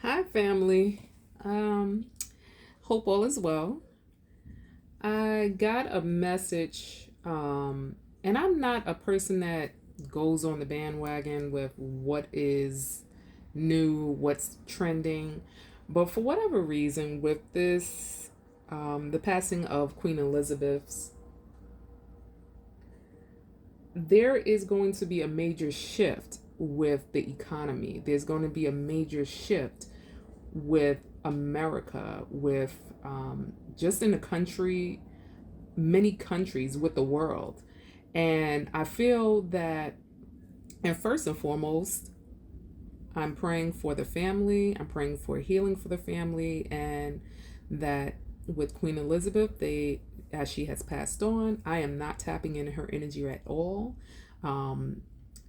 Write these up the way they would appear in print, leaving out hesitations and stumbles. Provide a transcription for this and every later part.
Hi, family. Hope all is well. I got a message, and I'm not a person that goes on the bandwagon with what is new, what's trending, but for whatever reason, with this, the passing of Queen Elizabeth's, there is going to be a major shift with the economy. There's going to be a major shift with America, with just in the country, many countries, with the world. And I feel that, and first and foremost, I'm praying for the family, I'm praying for healing for the family, and that with Queen Elizabeth, as she has passed on, I am not tapping into her energy at all. Um,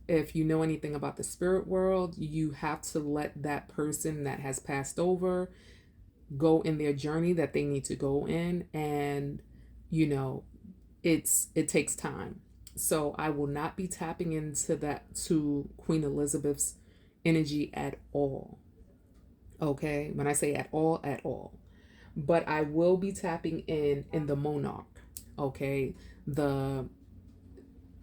if you know anything about the spirit world, you have to let that person that has passed over go in their journey that they need to go in, and you know it takes time. So I will not be tapping into that, to Queen Elizabeth's energy at all. Okay, when I say at all, but I will be tapping in the monarch. Okay, the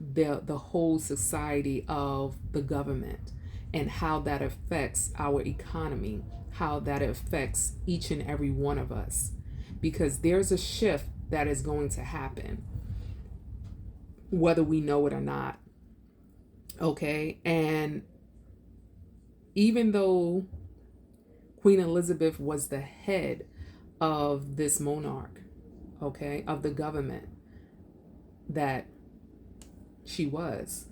the whole society of the government, and how that affects our economy, how that affects each and every one of us, because there's a shift that is going to happen whether we know it or not. Okay, and even though Queen Elizabeth was the head of this monarch, okay, of the government that she was,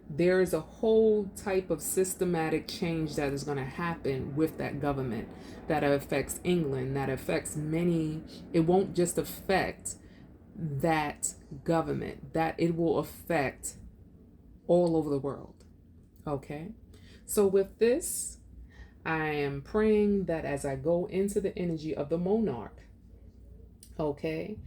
there is a whole type of systematic change that is going to happen with that government that affects England, that affects many. It won't just affect that government, that it will affect all over the world. Okay. So with this, I am praying that as I go into the energy of the monarch, okay,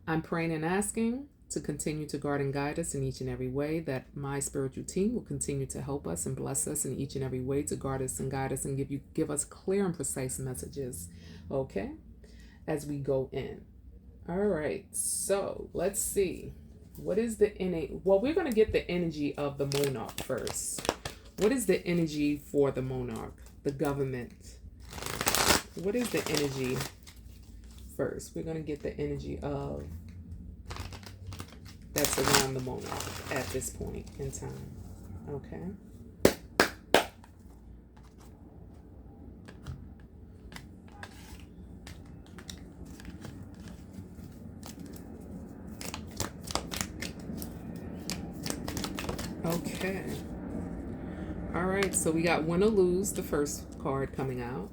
I'm praying and asking to continue to guard and guide us in each and every way, that my spiritual team will continue to help us and bless us in each and every way, to guard us and guide us and give us clear and precise messages, okay, as we go in. All right, so let's see. What is the innate? Well, we're going to get the energy of the monarch first. What is the energy for the monarch, the government? What is the energy first? We're going to get the energy of that's around the monarch at this point in time. Okay. Okay. All right. So we got win or lose, the first card coming out.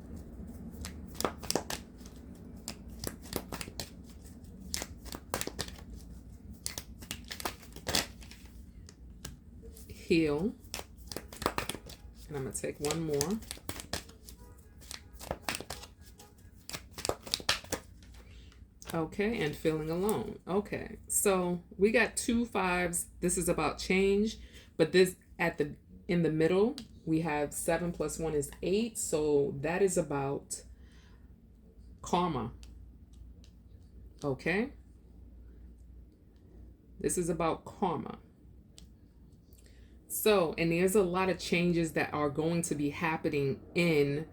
Heal. And I'm going to take one more. Okay, and feeling alone. Okay, so we got two fives. This is about change, but this at the in the middle we have 7 plus 1 is 8, so that is about karma. Okay, this is about karma. So, and there's a lot of changes that are going to be happening in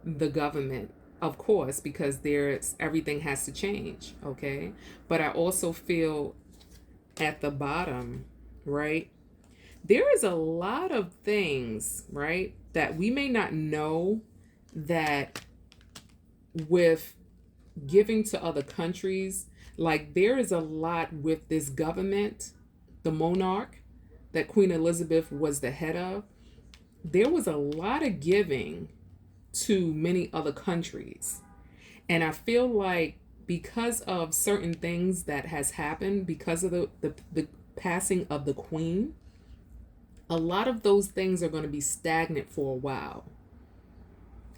the government, of course, because there's everything has to change. Okay, but I also feel at the bottom, right? There is a lot of things, right, that we may not know, that with giving to other countries, like there is a lot with this government, the monarch that Queen Elizabeth was the head of. There was a lot of giving to many other countries. And I feel like because of certain things that has happened, because of the passing of the queen, a lot of those things are going to be stagnant for a while.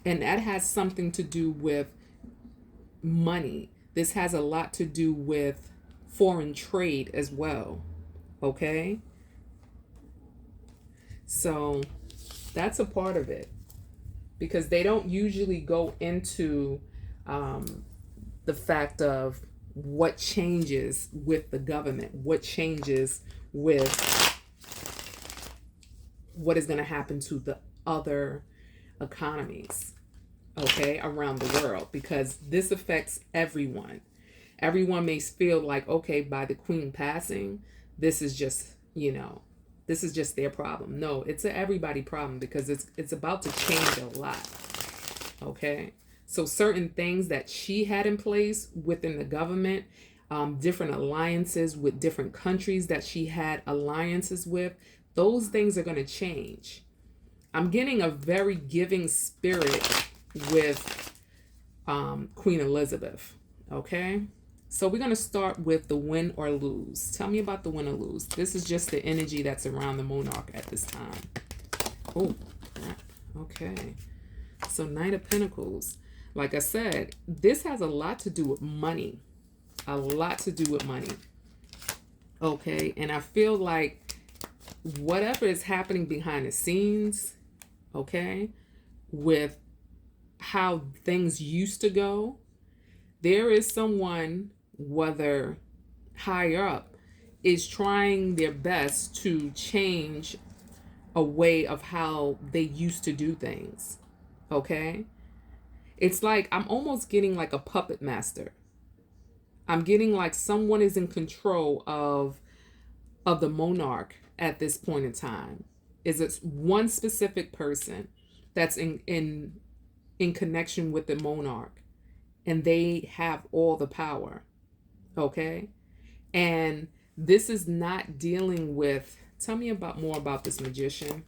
And that has something to do with money. This has a lot to do with foreign trade as well. Okay? So that's a part of it. because they don't usually go into the fact of what changes with the government, what changes with what is going to happen to the other economies, okay, around the world, because this affects everyone. Everyone may feel like, okay, by the queen passing, this is just, this is just their problem. No, it's a everybody problem, because it's about to change a lot. Okay. So certain things that she had in place within the government, different alliances with different countries that she had alliances with, those things are going to change. I'm getting a very giving spirit with Queen Elizabeth. Okay. So we're going to start with the win or lose. Tell me about the win or lose. This is just the energy that's around the monarch at this time. Oh, crap. Okay. So Knight of Pentacles. Like I said, this has a lot to do with money. A lot to do with money. Okay. And I feel like whatever is happening behind the scenes, okay, with how things used to go, there is someone, whether higher up, is trying their best to change a way of how they used to do things. Okay? It's like I'm almost getting like a puppet master. I'm getting like someone is in control of the monarch at this point in time. Is it one specific person that's in connection with the monarch, and they have all the power. Okay? And this is not dealing with, tell me about more about this magician.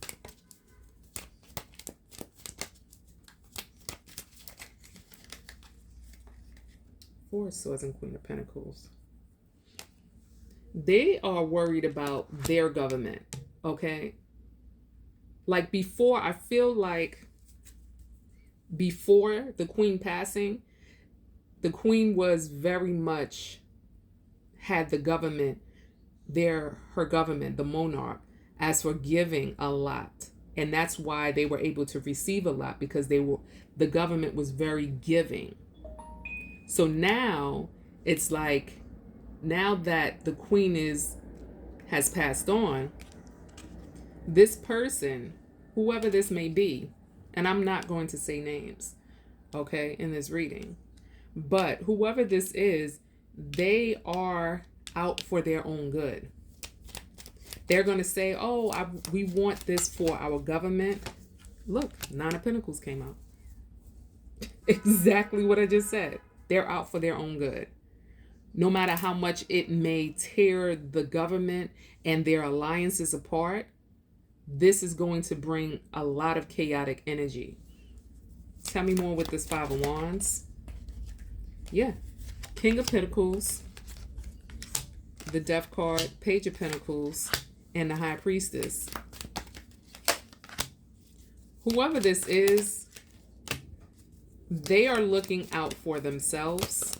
Four of Swords and Queen of Pentacles. They are worried about their government. Okay? Like before, I feel like before the queen passing, the queen was very much had the government, her government, the monarch, as for giving a lot. And that's why they were able to receive a lot, because the government was very giving. So now it's like, now that the queen has passed on, this person, whoever this may be, and I'm not going to say names, okay, in this reading, but whoever this is, they are out for their own good. They're going to say, oh, we want this for our government. Look, Nine of Pentacles came out. Exactly what I just said. They're out for their own good. No matter how much it may tear the government and their alliances apart, this is going to bring a lot of chaotic energy. Tell me more with this Five of Wands. Yeah. King of Pentacles, the Death card, Page of Pentacles, and the High Priestess. Whoever this is, they are looking out for themselves,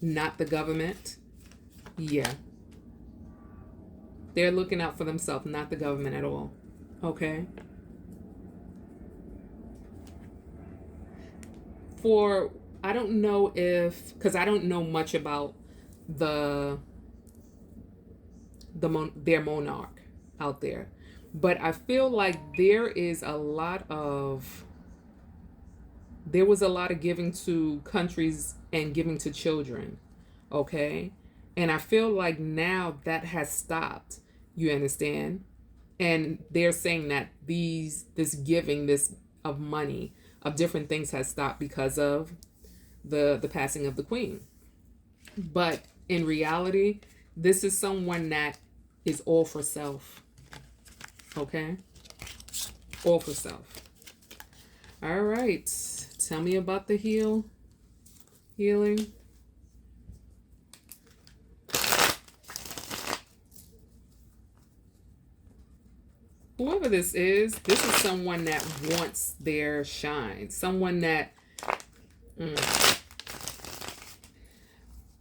not the government. Yeah. They're looking out for themselves, not the government at all. Okay? I don't know because I don't know much about their monarch out there. But I feel like there was a lot of giving to countries and giving to children. Okay? And I feel like now that has stopped. You understand? And they're saying that this giving of money, of different things, has stopped because of the passing of the queen. But in reality, this is someone that is all for self. Okay? All for self. All right. Tell me about the healing. Whoever this is someone that wants their shine. Someone that...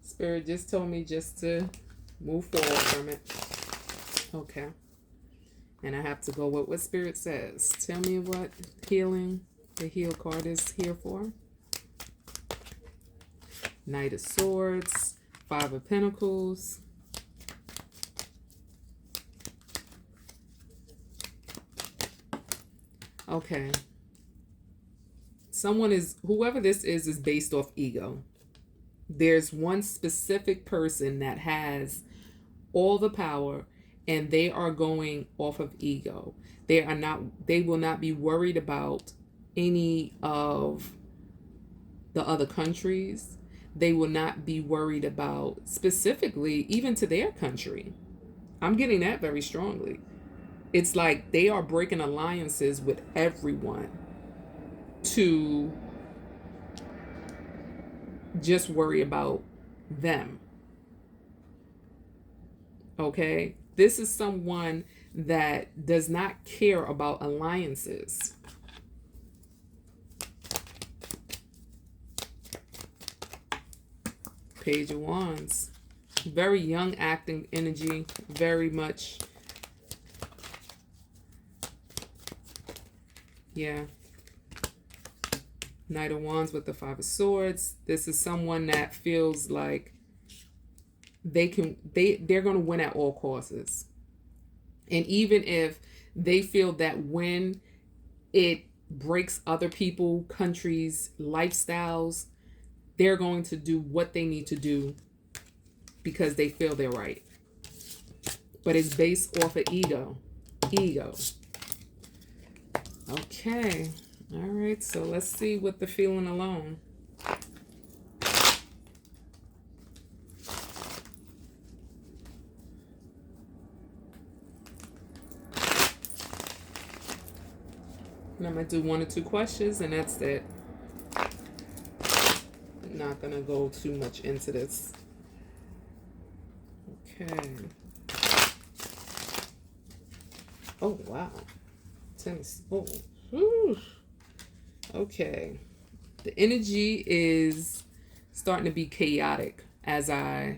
Spirit just told me just to move forward from it. Okay. And I have to go with what Spirit says. Tell me what healing. the heel card is here for. Knight of Swords, Five of Pentacles. Okay. Whoever this is based off ego. There's one specific person that has all the power and they are going off of ego. They will not be worried about any of the other countries. They will not be worried about specifically even to their country. I'm getting that very strongly. It's like they are breaking alliances with everyone to just worry about them. Okay? This is someone that does not care about alliances. Page of Wands. Very young acting energy. Very much. Yeah. Knight of Wands with the Five of Swords. This is someone that feels like they're going to win at all costs. And even if they feel that when it breaks other people, countries, lifestyles, they're going to do what they need to do because they feel they're right. But it's based off of ego. Okay. All right. So let's see what the feeling alone. And I'm going to do 1 or 2 questions and that's it. I'm not going to go too much into this. Okay. Oh, wow. Tennis. Oh. Whew. Okay. The energy is starting to be chaotic as I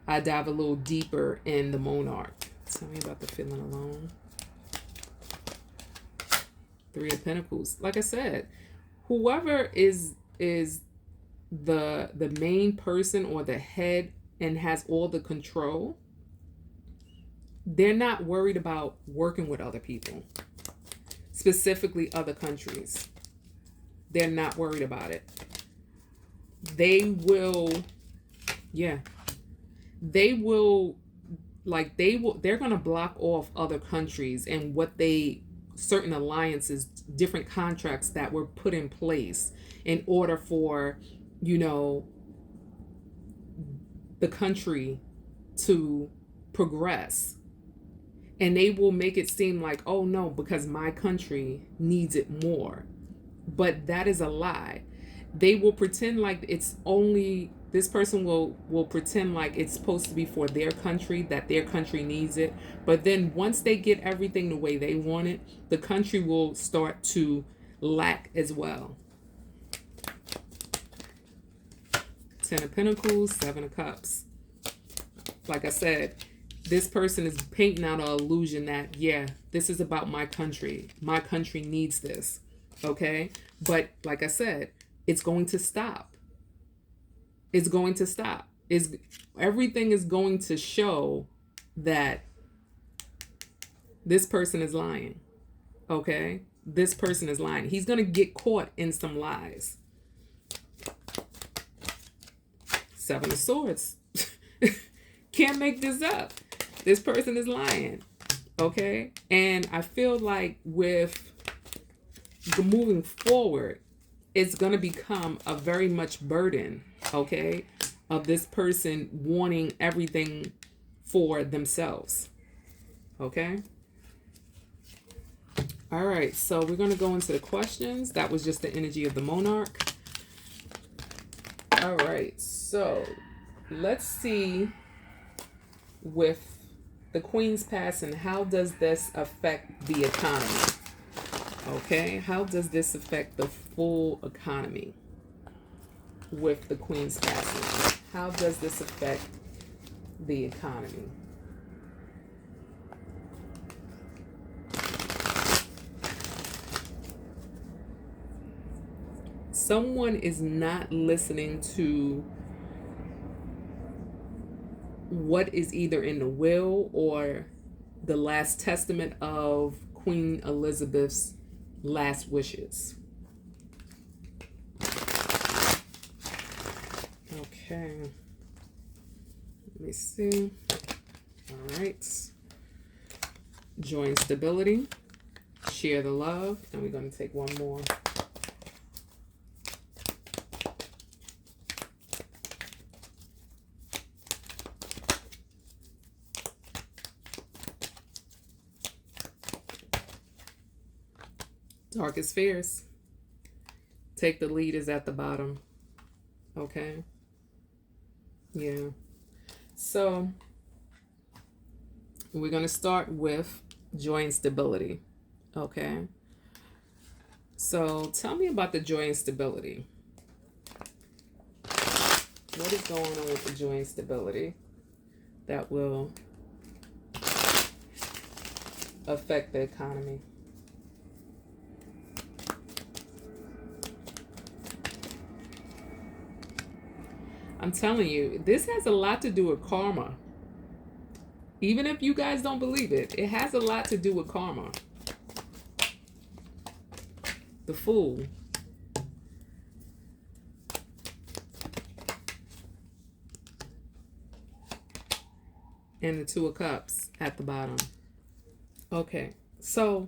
dive a little deeper in the Monarch. Tell me about the feeling alone. 3 of Pentacles. Like I said, whoever is the main person or the head and has all the control, they're not worried about working with other people, specifically other countries. They're not worried about it. They're going to block off other countries and certain alliances, different contracts that were put in place in order for, the country to progress. And they will make it seem like, oh no, because my country needs it more. But that is a lie. They will pretend like this person will pretend like it's supposed to be for their country, that their country needs it. But then once they get everything the way they want it, the country will start to lack as well. 10 of Pentacles, 7 of Cups. Like I said, this person is painting out an illusion that, this is about my country. My country needs this. Okay? But like I said, it's going to stop. It's going to stop. Everything is going to show that this person is lying. Okay? This person is lying. He's going to get caught in some lies. 7 of Swords. Can't make this up. This person is lying. Okay? And I feel like with moving forward, it's going to become a very much burden, okay, of this person wanting everything for themselves. Okay? All right, so we're going to go into the questions. That was just the energy of the Monarch. All right, so let's see with the Queen's passing, how does this affect the economy? Okay, how does this affect the full economy with the Queen's passing? How does this affect the economy? Someone is not listening to what is either in the will or the last testament of Queen Elizabeth's last wishes. Okay. Let me see. All right. Joy and stability. Share the love. And we're going to take one more. Darkest fears. Take the lead is at the bottom. Okay. Yeah. So we're going to start with joy and stability. Okay. So tell me about the joy and stability. What is going on with the joy and stability that will affect the economy? I'm telling you, this has a lot to do with karma. Even if you guys don't believe it, it has a lot to do with karma. The Fool. And the Two of Cups at the bottom. Okay, so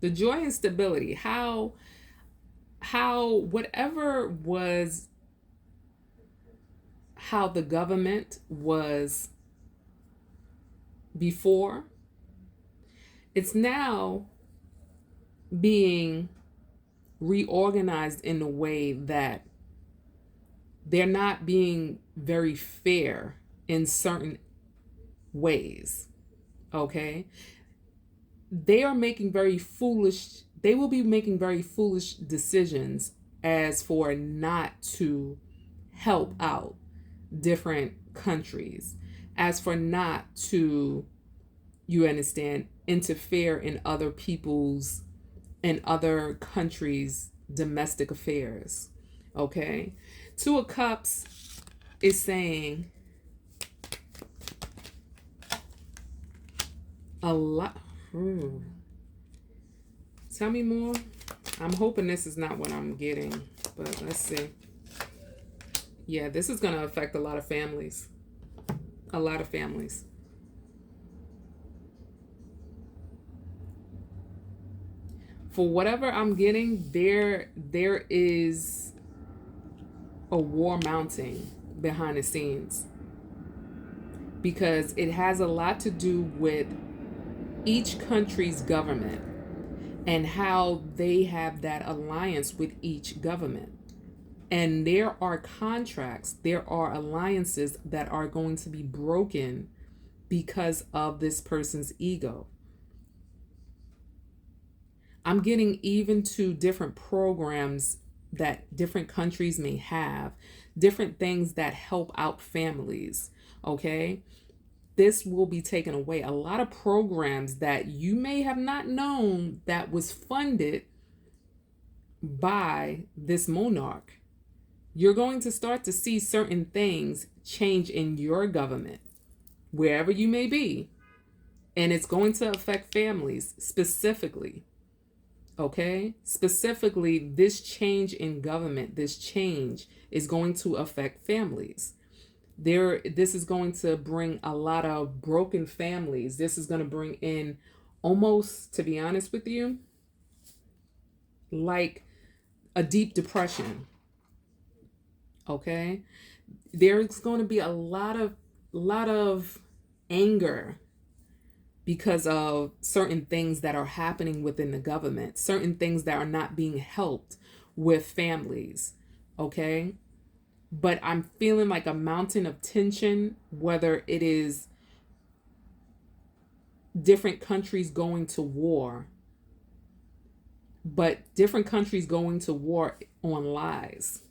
the joy and stability, how whatever was how the government was before, it's now being reorganized in a way that they're not being very fair in certain ways. Okay? They will be making very foolish decisions as for not to help out different countries, as for not to, you understand, interfere in other people's and other countries' domestic affairs. Okay? Two of Cups is saying a lot. Tell me more. I'm hoping this is not what I'm getting, but let's see. Yeah, this is going to affect a lot of families. A lot of families. For whatever I'm getting, there is a war mounting behind the scenes, because it has a lot to do with each country's government and how they have that alliance with each government. And there are contracts, there are alliances that are going to be broken because of this person's ego. I'm getting even to different programs that different countries may have, different things that help out families, okay? This will be taken away. A lot of programs that you may have not known that was funded by this monarch. You're going to start to see certain things change in your government, wherever you may be. And it's going to affect families specifically. Okay? Specifically, this change in government, this change is going to affect families. This is going to bring a lot of broken families. This is going to bring in, almost, to be honest with you, like a deep depression. Okay? There's going to be a lot of anger because of certain things that are happening within the government, certain things that are not being helped with families. Okay? But I'm feeling like a mountain of tension, whether it is different countries going to war, but different countries going to war on lies.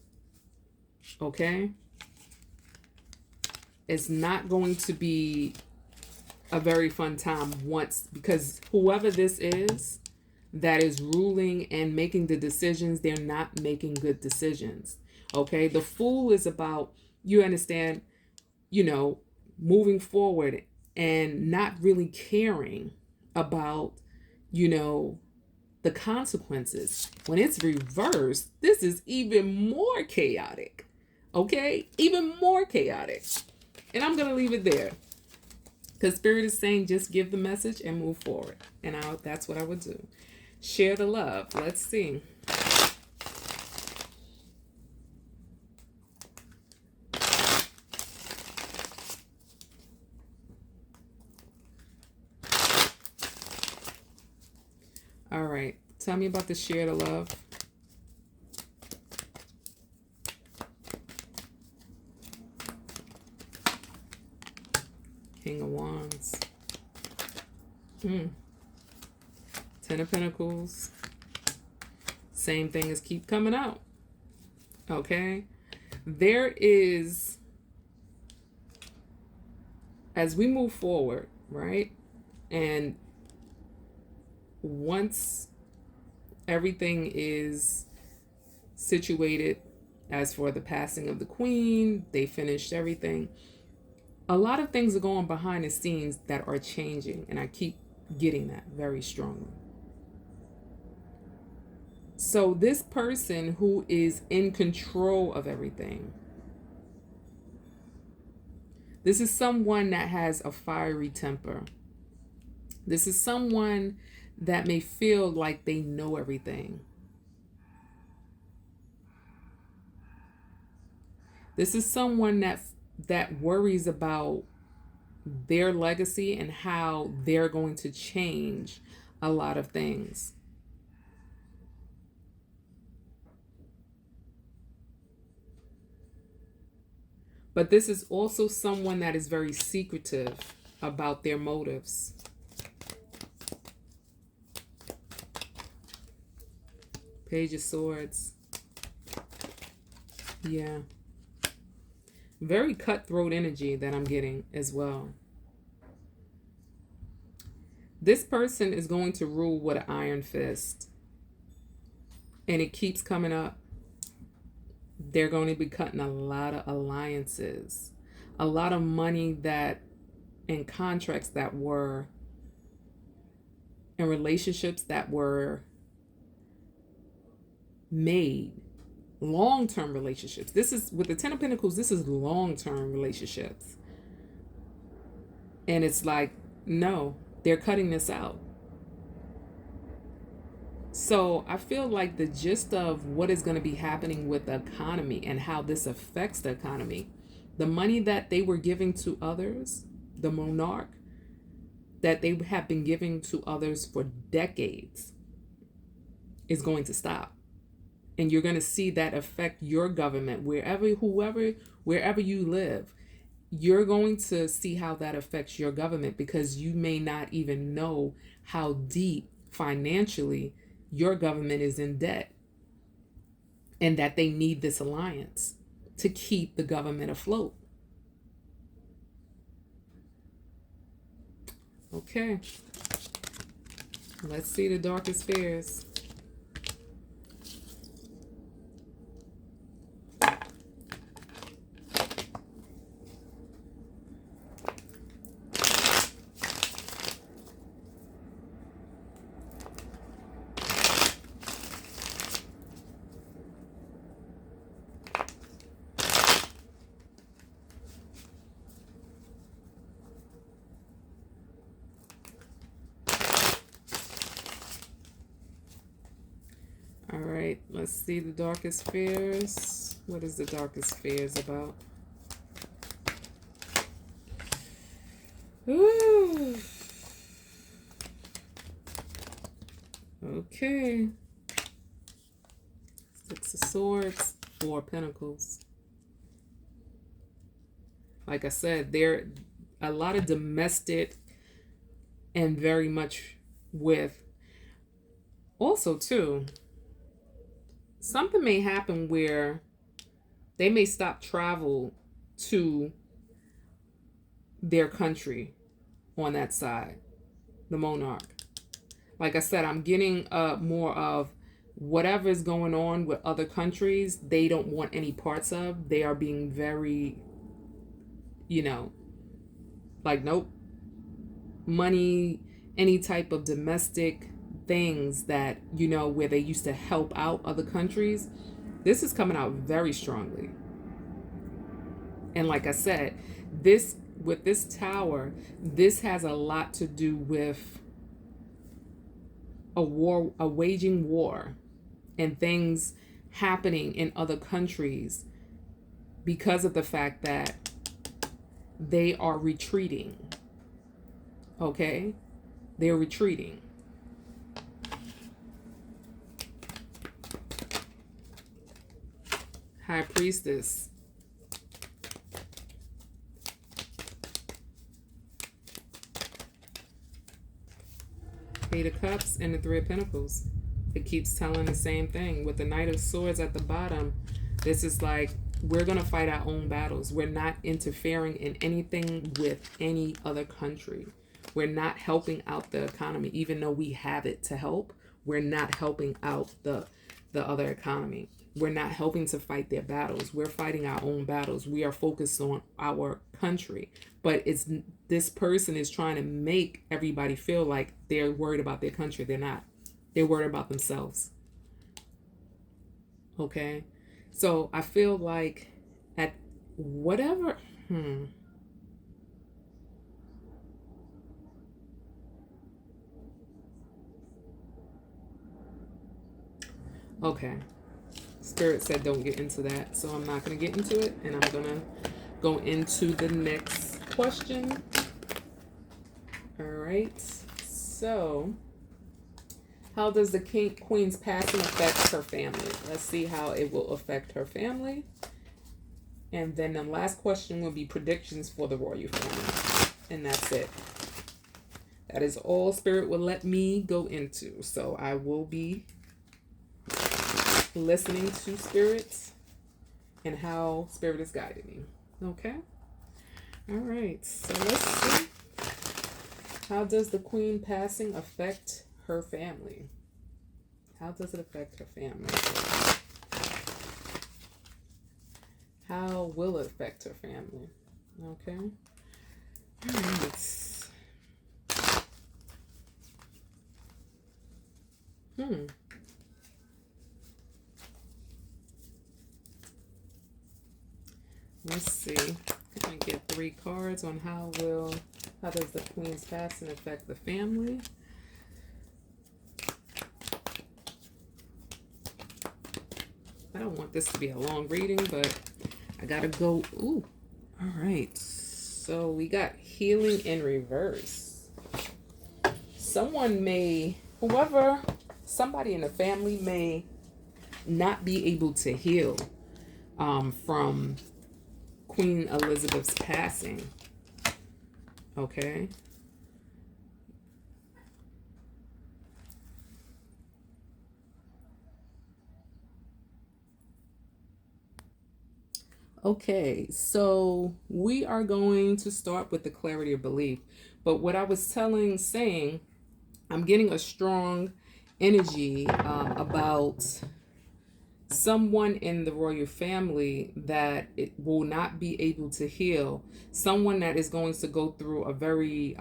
Okay? It's not going to be a very fun time because whoever this is, that is ruling and making the decisions, they're not making good decisions. Okay? The Fool is about, you understand, you know, moving forward and not really caring about, you know, the consequences. When it's reversed, this is even more chaotic. Okay? Even more chaotic. And I'm going to leave it there. Because Spirit is saying just give the message and move forward. And that's what I would do. Share the love. Let's see. All right. Tell me about the share the love. King of Wands. Ten of Pentacles. Same thing as keep coming out. Okay? There is, as we move forward, right? And once everything is situated, as for the passing of the Queen, they finished everything. A lot of things are going behind the scenes that are changing, and I keep getting that very strongly. So this person who is in control of everything, this is someone that has a fiery temper. This is someone that may feel like they know everything. This is someone that worries about their legacy and how they're going to change a lot of things. But this is also someone that is very secretive about their motives. Page of Swords. Yeah. Very cutthroat energy that I'm getting as well. This person is going to rule with an iron fist. And it keeps coming up. They're going to be cutting a lot of alliances. A lot of money that, and contracts that were, and relationships that were made. Long-term relationships. This is, with the Ten of Pentacles, this is long-term relationships. And it's like, no, they're cutting this out. So I feel like the gist of what is going to be happening with the economy and how this affects the economy, the money that they were giving to others, the monarch, that they have been giving to others for decades, is going to stop. And you're going to see that affect your government, wherever you live. You're going to see how that affects your government, because you may not even know how deep financially your government is in debt, and that they need this alliance to keep the government afloat. Okay. Let's see the darkest fears. All right, let's see the darkest fears. What is the darkest fears about? Ooh. Okay. Six of Swords, Four of Pentacles. Like I said, there a lot of domestic, and very much with, also too, something may happen where they may stop travel to their country on that side, the monarch. Like I said, I'm getting more of whatever is going on with other countries, they don't want any parts of. They are being very, you know, like, nope, money, any type of domestic things that, you know, where they used to help out other countries. This is coming out very strongly. And like I said, this with this tower, this has a lot to do with a war, a waging war, and things happening in other countries because of the fact that they are retreating. Okay? They're retreating. High Priestess. Eight of Cups and the Three of Pentacles. It keeps telling the same thing. With the Knight of Swords at the bottom, this is like, we're going to fight our own battles. We're not interfering in anything with any other country. We're not helping out the economy. Even though we have it to help, we're not helping out the other economy. We're not helping to fight their battles. We're fighting our own battles. We are focused on our country. But it's this person is trying to make everybody feel like they're worried about their country. They're not. They're worried about themselves. Okay? So I feel like at whatever... Okay. Spirit said don't get into that, so I'm not going to get into it, and I'm going to go into the next question. All right. So, how does the Queen's passing affect her family? Let's see how it will affect her family. And then the last question will be predictions for the royal family. And that's it. That is all Spirit will let me go into. So I will be listening to Spirit and how Spirit is guiding me. Okay? All right. So let's see. How does the Queen passing affect her family? How does it affect her family? How will it affect her family? Okay. All right. Let's see. I get 3 cards on how does the Queen's passing affect the family? I don't want this to be a long reading, but I gotta go. Ooh. All right. So we got healing in reverse. Somebody in the family may not be able to heal from Queen Elizabeth's passing. Okay. Okay, so we are going to start with the clarity of belief. But what I was saying, I'm getting a strong energy about someone in the royal family that it will not be able to heal. Someone that is going to go through a very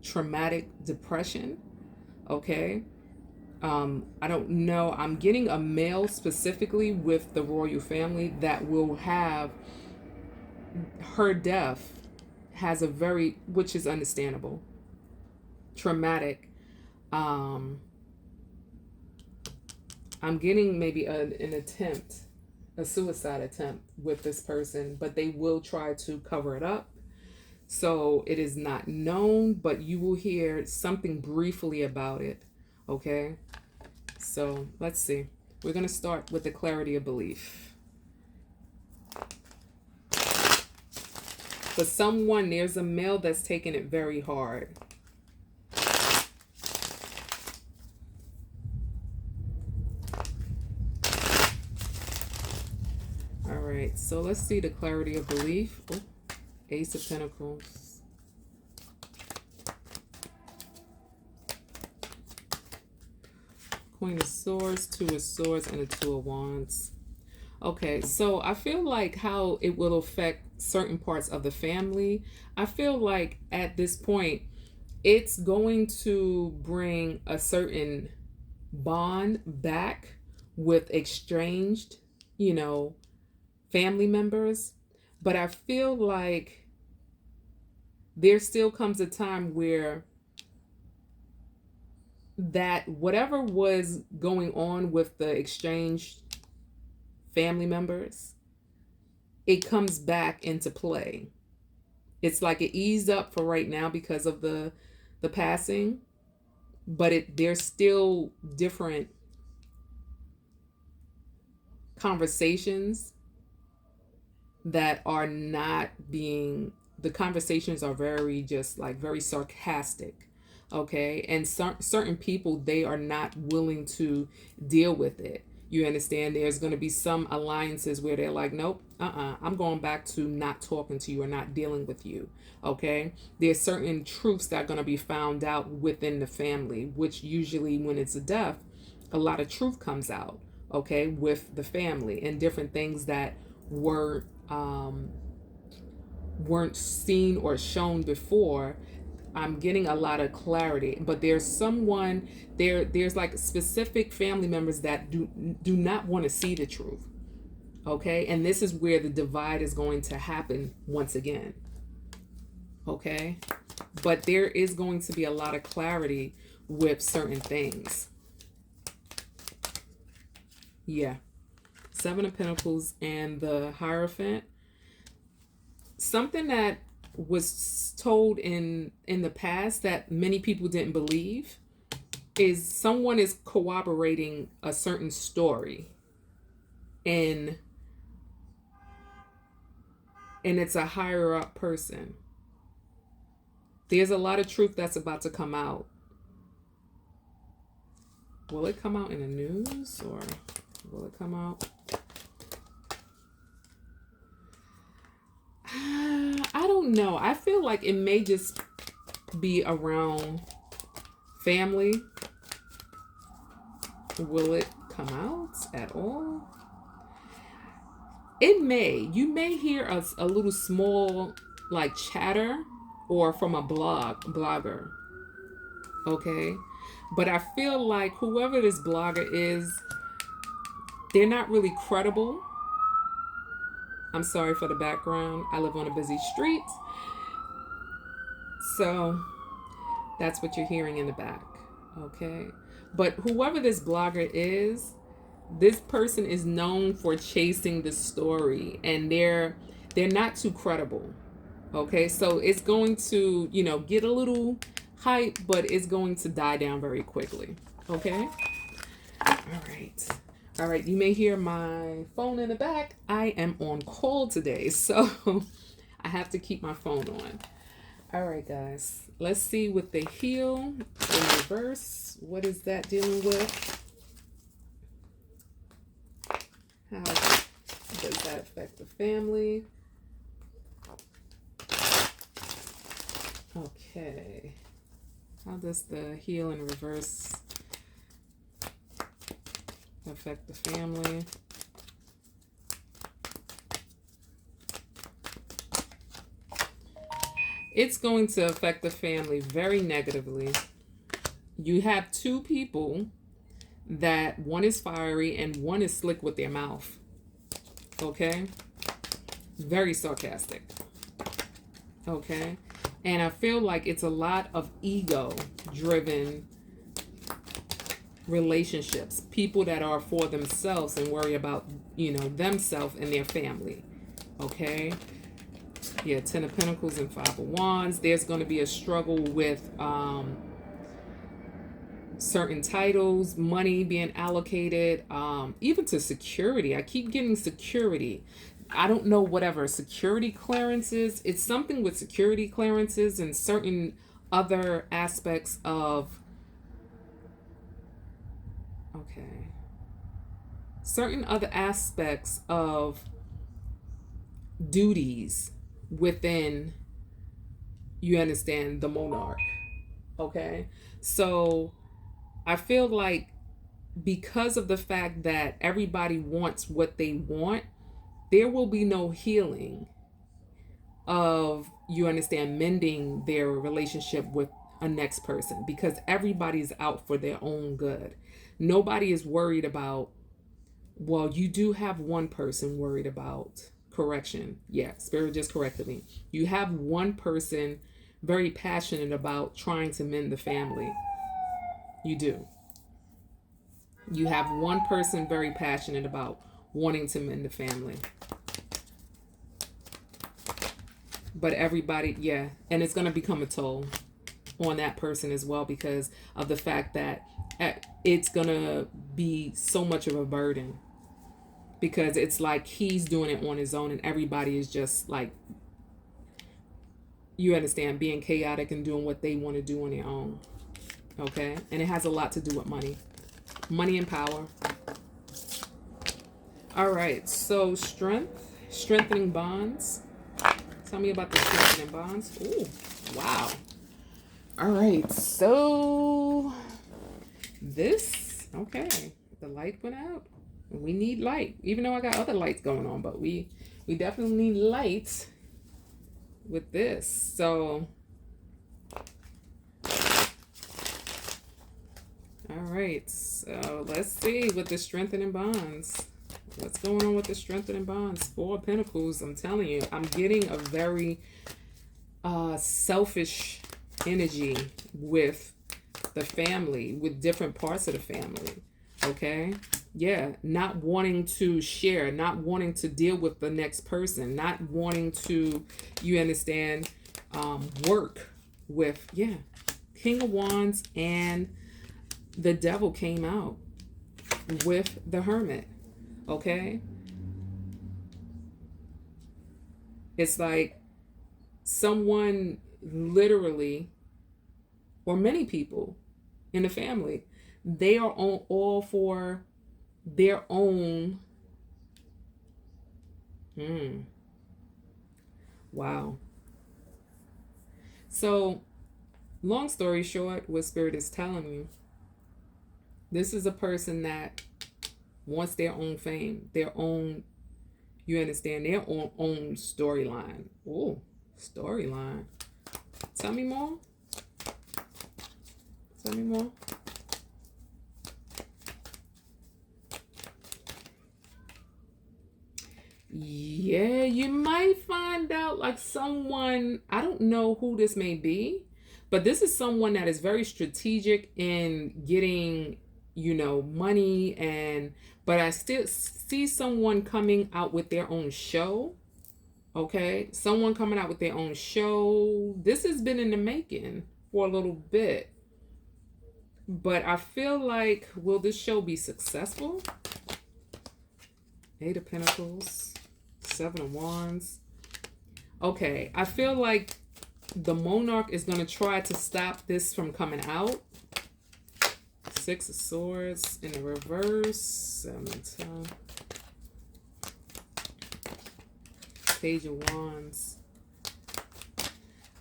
traumatic depression. Okay. I don't know. I'm getting a male specifically with the royal family that will have her death has a very, which is understandable, traumatic. I'm getting maybe an attempt, a suicide attempt with this person, but they will try to cover it up. So it is not known, but you will hear something briefly about it. Okay, so let's see. We're going to start with the clarity of belief. For someone, there's a male that's taking it very hard. All right, so let's see the clarity of belief. Oh, Ace of Pentacles. Queen of Swords, Two of Swords, and a Two of Wands. Okay, so I feel like how it will affect certain parts of the family. I feel like at this point, it's going to bring a certain bond back with exchanged, you know, family members. But I feel like there still comes a time where that whatever was going on with the exchanged family members, it comes back into play. It's like it eased up for right now because of the passing, but there's still different conversations that are not being, the conversations are very just like very sarcastic, okay, and certain people, they are not willing to deal with it. You understand? There's going to be some alliances where they're like, nope, I'm going back to not talking to you or not dealing with you. Okay, there's certain truths that are going to be found out within the family, which usually when it's a death, a lot of truth comes out, okay, with the family, and different things that were weren't seen or shown before. I'm getting a lot of clarity, but there's someone there's like specific family members that do not want to see the truth. Okay? And this is where the divide is going to happen once again. Okay? But there is going to be a lot of clarity with certain things. Yeah. Seven of Pentacles and the Hierophant. Something that was told in the past that many people didn't believe is someone is corroborating a certain story, and it's a higher up person. There's a lot of truth that's about to come out. Will it come out in the news, or will it come out? I don't know. I feel like it may just be around family. Will it come out at all? It may. You may hear a little small like chatter or from a blogger. Okay? But I feel like whoever this blogger is, they're not really credible. I'm sorry for the background. I live on a busy street. So that's what you're hearing in the back. Okay. But whoever this blogger is, this person is known for chasing the story, and they're not too credible. Okay. So it's going to, get a little hype, but it's going to die down very quickly. Okay. All right. All right, you may hear my phone in the back. I am on call today, so I have to keep my phone on. All right, guys. Let's see with the heel in reverse. What is that dealing with? How does that affect the family? Okay. How does the heel in reverse affect the family? It's going to affect the family very negatively. You have two people that one is fiery and one is slick with their mouth. Okay? Very sarcastic. Okay? And I feel like it's a lot of ego driven relationships, people that are for themselves and worry about themselves and their family. Okay, yeah, Ten of Pentacles and Five of Wands. There's going to be a struggle with certain titles, money being allocated, even to security. I keep getting security. I don't know, whatever security clearances, it's something with security clearances and certain other aspects of certain other aspects of duties within, you understand, the monarch. Okay, so I feel like because of the fact that everybody wants what they want, there will be no healing of, you understand, mending their relationship with a next person, because everybody's out for their own good. Nobody is worried about, well, you do have one person worried about correction. Yeah, Spirit just corrected me. You have one person very passionate about trying to mend the family. You do. You have one person very passionate about wanting to mend the family. But everybody, yeah, and it's going to become a toll on that person as well, because of the fact that it's going to be so much of a burden, because it's like he's doing it on his own and everybody is just like, you understand, being chaotic and doing what they want to do on their own. Okay? And it has a lot to do with money and power. All right, so strengthening bonds. Tell me about the strengthening bonds. Ooh, wow. All right, so this, okay, the light went out. We need light, even though I got other lights going on, but we definitely need light with this. So, all right, so let's see with the strengthening bonds. What's going on with the strengthening bonds? Four of Pentacles. I'm telling you, I'm getting a very selfish energy with the family, with different parts of the family. Okay? Yeah, not wanting to share, not wanting to deal with the next person, not wanting to, you understand, work with, yeah. King of Wands and the Devil came out with the Hermit. Okay? It's like someone literally, or many people in the family, they are all for their own. Wow. So, long story short, what Spirit is telling you, this is a person that wants their own fame, their own, you understand, their own storyline. Oh, storyline. Tell me more. Tell me more. Yeah, you might find out like someone, I don't know who this may be, but this is someone that is very strategic in getting, you know, money, and but I still see someone coming out with their own show. Okay, someone coming out with their own show. This has been in the making for a little bit, but I feel like, will this show be successful? Eight of Pentacles, Seven of Wands. Okay, I feel like the Monarch is going to try to stop this from coming out. Six of Swords in the reverse. 7 of 10. Page of Wands.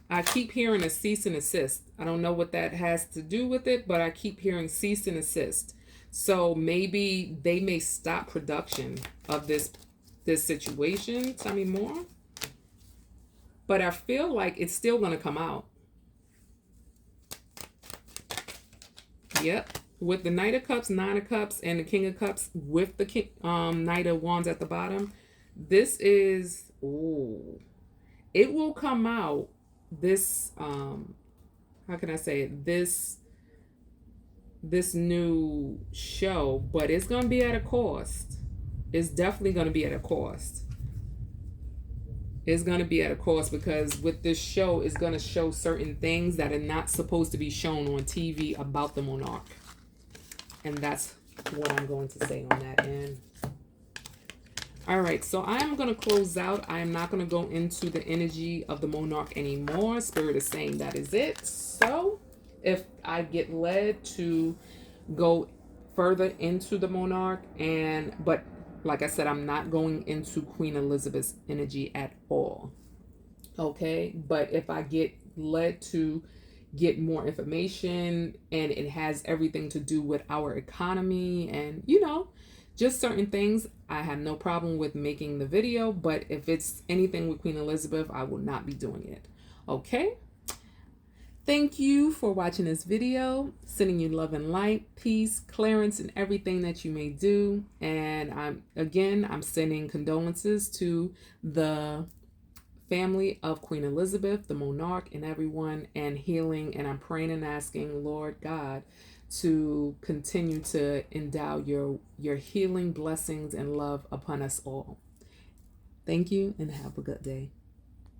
I keep hearing a cease and desist. I don't know what that has to do with it, but I keep hearing cease and desist. So maybe they may stop production of this situation. Tell me more. But I feel like it's still going to come out. Yep. With the Knight of Cups, Nine of Cups, and the King of Cups with the Knight of Wands at the bottom. This is, ooh, it will come out. This, how can I say it? This new show, but it's going to be at a cost. It's definitely going to be at a cost. It's going to be at a cost, because with this show, it's going to show certain things that are not supposed to be shown on TV about the Monarch. And that's what I'm going to say on that end. All right, so I am going to close out. I am not going to go into the energy of the Monarch anymore. Spirit is saying that is it. So if I get led to go further into the Monarch, but like I said, I'm not going into Queen Elizabeth's energy at all. Okay, but if I get led to get more information, and it has everything to do with our economy and, just certain things, I have no problem with making the video. But if it's anything with Queen Elizabeth, I will not be doing it. Okay? Thank you for watching this video. Sending you love and light, peace, clearance, and everything that you may do. And I'm sending condolences to the family of Queen Elizabeth, the monarch, and everyone, and healing. And I'm praying and asking Lord God to continue to endow your healing blessings and love upon us all. Thank you and have a good day.